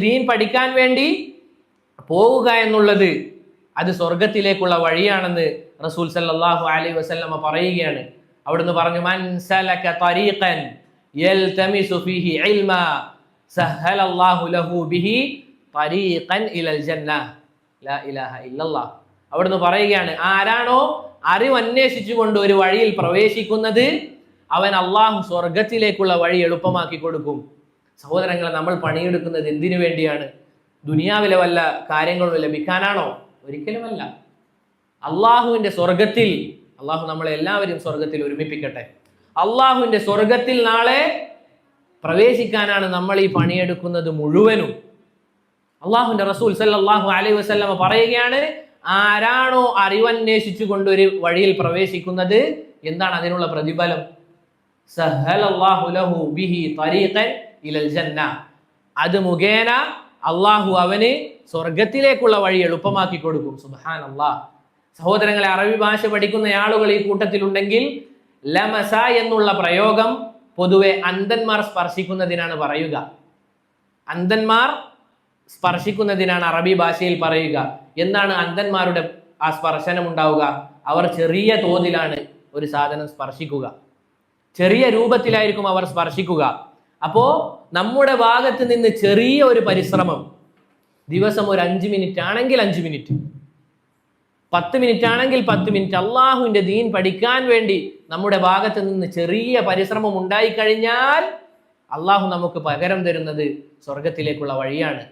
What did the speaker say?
ദീൻ പഠിക്കാൻ വേണ്ടി പോവുക എന്നുള്ളത് അത് സ്വർഗത്തിലേക്കുള്ള വഴിയാണെന്ന് റസൂൽ സല്ലല്ലാഹു അലൈഹി വസല്ലമ പറയുകയാണ്. അവിടുന്ന് പറഞ്ഞു, മൻ സലക തരീഖൻ യൽതമിസു ഫീഹി ഇൽമ സഹലല്ലാഹു ലഹു ബിഹി തരീഖൻ ഇലൽ ജന്നah. ലാ ഇലാഹ ഇല്ലല്ലാഹ്. അവിടുന്ന് പറയുകയാണ്, ആരാണോ അറിവ് അന്വേഷിച്ചുകൊണ്ട് ഒരു വഴിയിൽ പ്രവേശിക്കുന്നത് അവൻ അള്ളാഹു സ്വർഗത്തിലേക്കുള്ള വഴി എളുപ്പമാക്കി കൊടുക്കും. സഹോദരങ്ങളെ, നമ്മൾ പണിയെടുക്കുന്നത് എന്തിനു വേണ്ടിയാണ്? ദുനിയാവിലെ വല്ല കാര്യങ്ങളും ലഭിക്കാനാണോ? ഒരിക്കലുമല്ല. അള്ളാഹുവിന്റെ സ്വർഗത്തിൽ, അള്ളാഹു നമ്മളെ എല്ലാവരും സ്വർഗത്തിൽ ഒരുമിപ്പിക്കട്ടെ. അള്ളാഹുവിന്റെ സ്വർഗത്തിൽ നാളെ പ്രവേശിക്കാനാണ് നമ്മൾ ഈ പണിയെടുക്കുന്നത് മുഴുവനും. അള്ളാഹുവിന്റെ റസൂൽ സല്ലല്ലാഹു അലൈഹി വസല്ലമ പറയുകയാണ്, ആരാണോ അറിവന്വേഷിച്ചു കൊണ്ട് ഒരു വഴിയിൽ പ്രവേശിക്കുന്നത്, എന്താണ് അതിനുള്ള പ്രതിഫലം? സഹലല്ലാഹു ലഹു ബിഹി തരീഖൻ ഇലൽ ജന്നah. അത് മുഖേന അള്ളാഹു അവന് സ്വർഗത്തിലേക്കുള്ള വഴി എളുപ്പമാക്കി കൊടുക്കും. സുബ്ഹാനല്ലാഹ്. സഹോദരങ്ങളെ, അറബി ഭാഷ പഠിക്കുന്ന ആളുകൾ ഈ കൂട്ടത്തിലുണ്ടെങ്കിൽ ലമസ എന്നുള്ള പ്രയോഗം പൊതുവെ അന്ധന്മാർ സ്പർശിക്കുന്നതിനാണ് പറയുക. അന്ധന്മാർ സ്പർശിക്കുന്നതിനാണ് അറബി ഭാഷയിൽ പറയുക. എന്താണ് അന്ധന്മാരുടെ ആ സ്പർശനം ഉണ്ടാവുക? അവർ ചെറിയ തോതിലാണ് ഒരു സാധനം സ്പർശിക്കുക, ചെറിയ രൂപത്തിലായിരിക്കും അവർ സ്പർശിക്കുക. അപ്പോ നമ്മുടെ ഭാഗത്ത് നിന്ന് ചെറിയ ഒരു പരിശ്രമം, ദിവസം ഒരു 5 മിനിറ്റ് ആണെങ്കിൽ 5 മിനിറ്റ്, 10 മിനിറ്റ് ആണെങ്കിൽ 10 മിനിറ്റ്, അള്ളാഹുവിന്റെ ദീൻ പഠിക്കാൻ വേണ്ടി നമ്മുടെ ഭാഗത്ത് നിന്ന് ചെറിയ പരിശ്രമം ഉണ്ടായിക്കഴിഞ്ഞാൽ അള്ളാഹു നമുക്ക് പകരം തരുന്നത് സ്വർഗത്തിലേക്കുള്ള വഴിയാണ്.